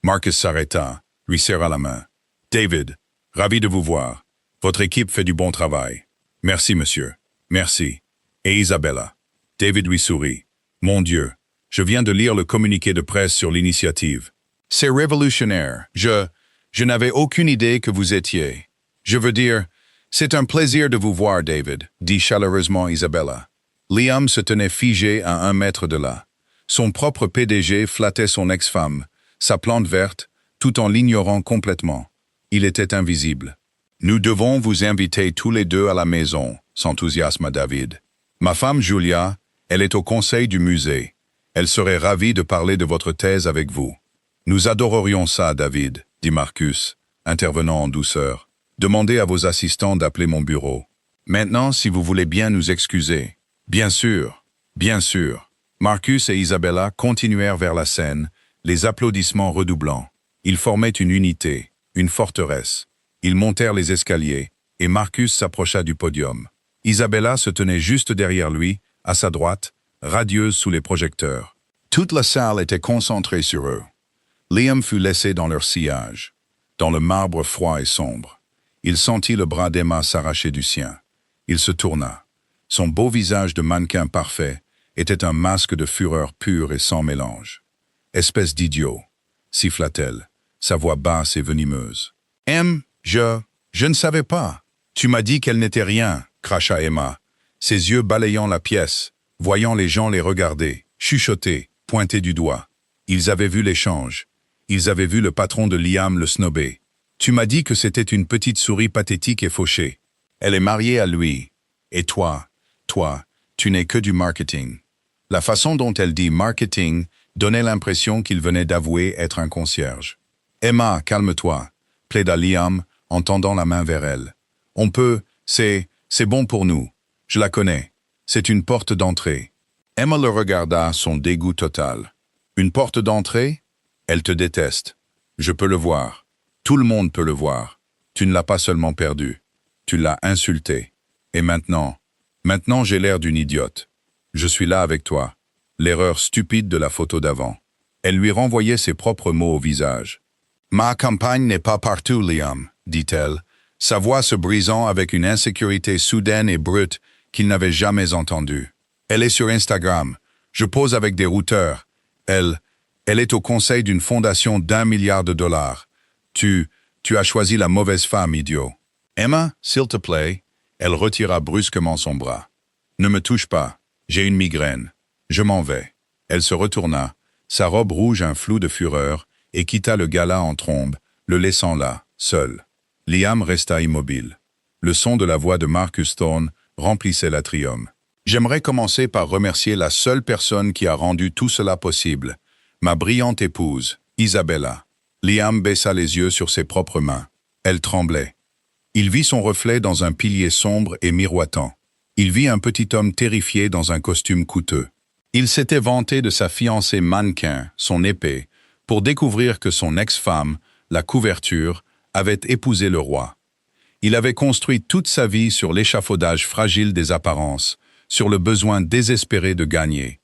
A: Marcus s'arrêta, lui serra la main. « David, ravi de vous voir. Votre équipe fait du bon travail. Merci, monsieur. Merci. Et Isabella. » David lui sourit. « Mon Dieu. Je viens de lire le communiqué de presse sur l'initiative. C'est révolutionnaire. Je n'avais aucune idée que vous étiez. Je veux dire, c'est un plaisir de vous voir, David, dit chaleureusement Isabella. Liam se tenait figé à 1 mètre de là. Son propre PDG flattait son ex-femme, sa plante verte, tout en l'ignorant complètement. Il était invisible. Nous devons vous inviter tous les deux à la maison, s'enthousiasma David. Ma femme Julia, elle est au conseil du musée. Elle serait ravie de parler de votre thèse avec vous. Nous adorerions ça, David, dit Marcus, intervenant en douceur. Demandez à vos assistants d'appeler mon bureau. Maintenant, si vous voulez bien nous excuser. Bien sûr, bien sûr. Marcus et Isabella continuèrent vers la scène, les applaudissements redoublant. Ils formaient une unité, une forteresse. Ils montèrent les escaliers, et Marcus s'approcha du podium. Isabella se tenait juste derrière lui, à sa droite, radieuse sous les projecteurs. Toute la salle était concentrée sur eux. Liam fut laissé dans leur sillage, dans le marbre froid et sombre. Il sentit le bras d'Emma s'arracher du sien. Il se tourna. Son beau visage de mannequin parfait était un masque de fureur pure et sans mélange. « Espèce d'idiot » siffla-t-elle, sa voix basse et venimeuse. « je ne savais pas. Tu m'as dit qu'elle n'était rien » cracha Emma, ses yeux balayant la pièce, voyant les gens les regarder, chuchoter, pointer du doigt. Ils avaient vu l'échange. Ils avaient vu le patron de Liam le snobber. Tu m'as dit que c'était une petite souris pathétique et fauchée. Elle est mariée à lui. Et toi, tu n'es que du marketing. La façon dont elle dit marketing donnait l'impression qu'il venait d'avouer être un concierge. Emma, calme-toi, plaida Liam en tendant la main vers elle. On peut, c'est bon pour nous. Je la connais. C'est une porte d'entrée. Emma le regarda, son dégoût total. Une porte d'entrée? Elle te déteste. Je peux le voir. Tout le monde peut le voir. Tu ne l'as pas seulement perdu. Tu l'as insulté. Et maintenant j'ai l'air d'une idiote. Je suis là avec toi. L'erreur stupide de la photo d'avant. Elle lui renvoyait ses propres mots au visage. Ma campagne n'est pas partout, Liam, dit-elle, sa voix se brisant avec une insécurité soudaine et brute qu'il n'avait jamais entendue. Elle est sur Instagram. Je pose avec des routeurs. Elle est au conseil d'une fondation d'1 milliard de dollars. Tu as choisi la mauvaise femme, idiot. Emma, s'il te plaît. Elle retira brusquement son bras. Ne me touche pas. J'ai une migraine. Je m'en vais. Elle se retourna, sa robe rouge un flou de fureur, et quitta le gala en trombe, le laissant là, seul. Liam resta immobile. Le son de la voix de Marcus Thorne remplissait l'atrium. J'aimerais commencer par remercier la seule personne qui a rendu tout cela possible, ma brillante épouse, Isabella. Liam baissa les yeux sur ses propres mains. Elle tremblait. Il vit son reflet dans un pilier sombre et miroitant. Il vit un petit homme terrifié dans un costume coûteux. Il s'était vanté de sa fiancée mannequin, son épée, pour découvrir que son ex-femme, la couverture, avait épousé le roi. Il avait construit toute sa vie sur l'échafaudage fragile des apparences, sur le besoin désespéré de gagner.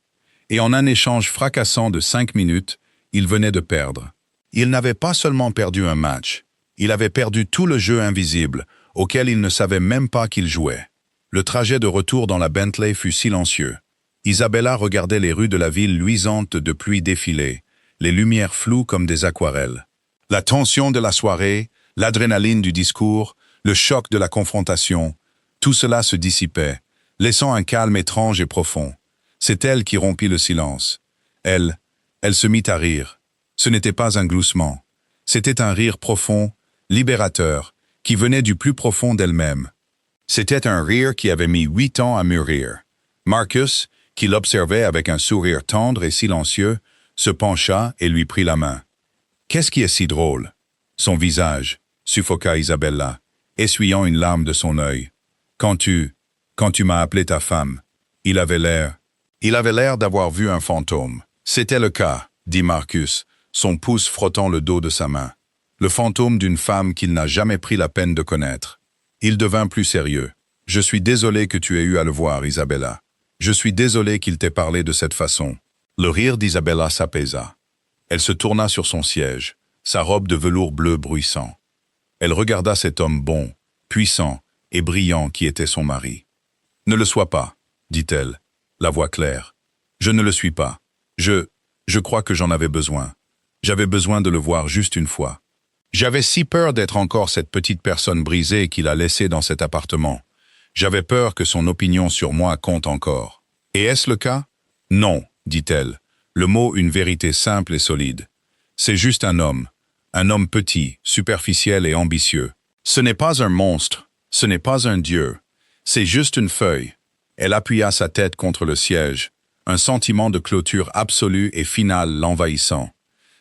A: Et en un échange fracassant de 5 minutes, il venait de perdre. Il n'avait pas seulement perdu un match, il avait perdu tout le jeu invisible, auquel il ne savait même pas qu'il jouait. Le trajet de retour dans la Bentley fut silencieux. Isabella regardait les rues de la ville luisantes de pluie défiler, les lumières floues comme des aquarelles. La tension de la soirée, l'adrénaline du discours, le choc de la confrontation, tout cela se dissipait, laissant un calme étrange et profond. C'est elle qui rompit le silence. Elle se mit à rire. Ce n'était pas un gloussement. C'était un rire profond, libérateur, qui venait du plus profond d'elle-même. C'était un rire qui avait mis 8 ans à mûrir. Marcus, qui l'observait avec un sourire tendre et silencieux, se pencha et lui prit la main. « Qu'est-ce qui est si drôle ?» Son visage, suffoqua Isabella, essuyant une larme de son œil. « Quand tu m'as appelé ta femme, il avait l'air d'avoir vu un fantôme. » C'était le cas, dit Marcus, son pouce frottant le dos de sa main. Le fantôme d'une femme qu'il n'a jamais pris la peine de connaître. Il devint plus sérieux. « Je suis désolé que tu aies eu à le voir, Isabella. Je suis désolé qu'il t'ait parlé de cette façon. » Le rire d'Isabella s'apaisa. Elle se tourna sur son siège, sa robe de velours bleu bruissant. Elle regarda cet homme bon, puissant et brillant qui était son mari. « Ne le sois pas, dit-elle, la voix claire. Je ne le suis pas. Je crois que j'en avais besoin. J'avais besoin de le voir juste une fois. J'avais si peur d'être encore cette petite personne brisée qu'il a laissée dans cet appartement. J'avais peur que son opinion sur moi compte encore. Et est-ce le cas? Non, dit-elle, le mot une vérité simple et solide. C'est juste un homme petit, superficiel et ambitieux. Ce n'est pas un monstre, ce n'est pas un dieu, c'est juste une feuille. Elle appuya sa tête contre le siège, un sentiment de clôture absolue et finale l'envahissant.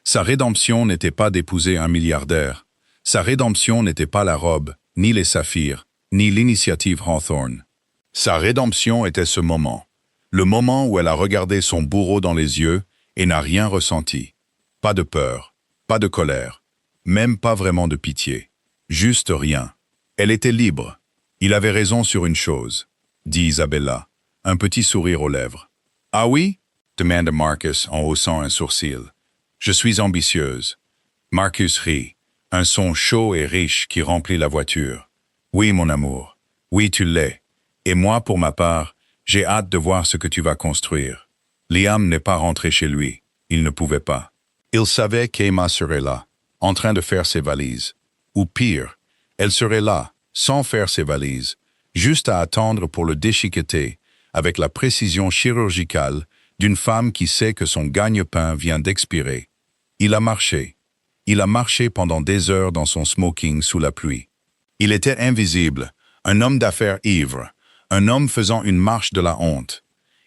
A: Sa rédemption n'était pas d'épouser un milliardaire. Sa rédemption n'était pas la robe, ni les saphirs, ni l'initiative Hawthorne. Sa rédemption était ce moment. Le moment où elle a regardé son bourreau dans les yeux et n'a rien ressenti. Pas de peur, pas de colère, même pas vraiment de pitié. Juste rien. Elle était libre. Il avait raison sur une chose, dit Isabella, un petit sourire aux lèvres. « Ah oui ?» demanda Marcus en haussant un sourcil. « Je suis ambitieuse. » Marcus rit, un son chaud et riche qui remplit la voiture. « Oui, mon amour. Oui, tu l'es. Et moi, pour ma part, j'ai hâte de voir ce que tu vas construire. » Liam n'est pas rentré chez lui. Il ne pouvait pas. Il savait qu'Emma serait là, en train de faire ses valises. Ou pire, elle serait là, sans faire ses valises, juste à attendre pour le déchiqueter, avec la précision chirurgicale d'une femme qui sait que son gagne-pain vient d'expirer. Il a marché. Il a marché pendant des heures dans son smoking sous la pluie. Il était invisible, un homme d'affaires ivre, un homme faisant une marche de la honte.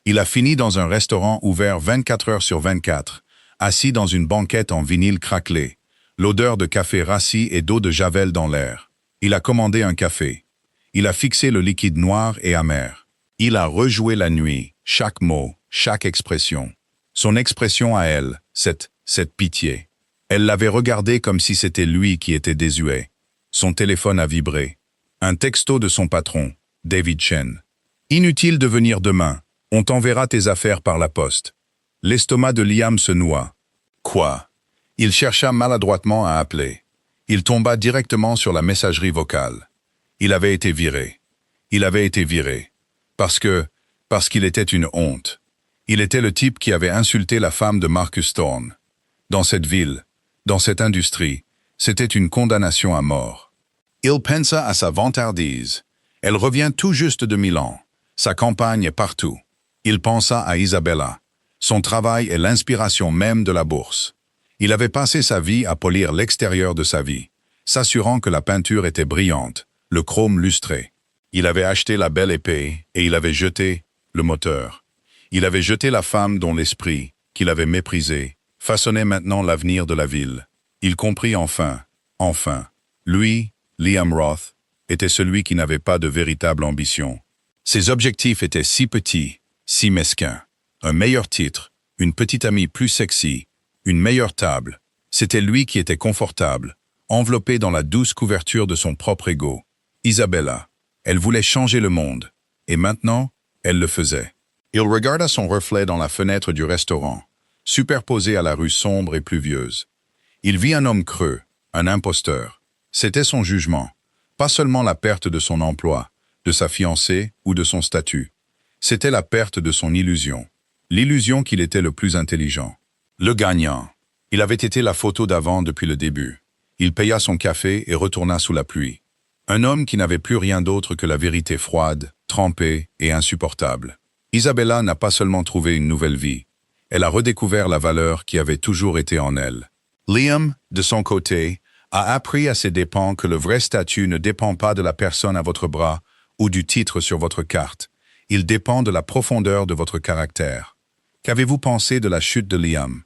A: Il a fini dans un restaurant ouvert 24 heures sur 24, assis dans une banquette en vinyle craquelé, l'odeur de café rassis et d'eau de javel dans l'air. Il a commandé un café. Il a fixé le liquide noir et amer. Il a rejoué la nuit, chaque mot, chaque expression. Son expression à elle, cette pitié. Elle l'avait regardé comme si c'était lui qui était désuet. Son téléphone a vibré. Un texto de son patron, David Chen. « Inutile de venir demain. On t'enverra tes affaires par la poste. » L'estomac de Liam se noua. Quoi? Il chercha maladroitement à appeler. Il tomba directement sur la messagerie vocale. Il avait été viré. Il avait été viré. Parce qu'il était une honte. Il était le type qui avait insulté la femme de Marcus Thorne. Dans cette ville, dans cette industrie, c'était une condamnation à mort. Il pensa à sa vantardise. Elle revient tout juste de Milan. Sa campagne est partout. Il pensa à Isabella. Son travail est l'inspiration même de la bourse. Il avait passé sa vie à polir l'extérieur de sa vie, s'assurant que la peinture était brillante, le chrome lustré. Il avait acheté la belle épée et il avait jeté le moteur. Il avait jeté la femme dont l'esprit, qu'il avait méprisé, façonnait maintenant l'avenir de la ville. Il comprit enfin, lui, Liam Roth, était celui qui n'avait pas de véritable ambition. Ses objectifs étaient si petits, si mesquins. Un meilleur titre, une petite amie plus sexy, une meilleure table. C'était lui qui était confortable, enveloppé dans la douce couverture de son propre ego. Isabella, elle voulait changer le monde, et maintenant, elle le faisait. Il regarda son reflet dans la fenêtre du restaurant, superposé à la rue sombre et pluvieuse. Il vit un homme creux, un imposteur. C'était son jugement, pas seulement la perte de son emploi, de sa fiancée ou de son statut. C'était la perte de son illusion, l'illusion qu'il était le plus intelligent. Le gagnant. Il avait été la photo d'avant depuis le début. Il paya son café et retourna sous la pluie. Un homme qui n'avait plus rien d'autre que la vérité froide, trempée et insupportable. Isabella n'a pas seulement trouvé une nouvelle vie, elle a redécouvert la valeur qui avait toujours été en elle. Liam, de son côté, a appris à ses dépens que le vrai statut ne dépend pas de la personne à votre bras ou du titre sur votre carte. Il dépend de la profondeur de votre caractère. Qu'avez-vous pensé de la chute de Liam?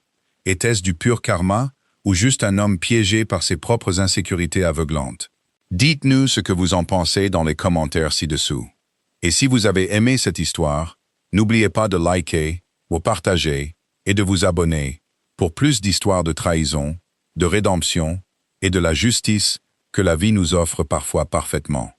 A: Était-ce du pur karma ou juste un homme piégé par ses propres insécurités aveuglantes? Dites-nous ce que vous en pensez dans les commentaires ci-dessous. Et si vous avez aimé cette histoire, n'oubliez pas de liker, de partager et de vous abonner pour plus d'histoires de trahison, de rédemption et de la justice que la vie nous offre parfois parfaitement.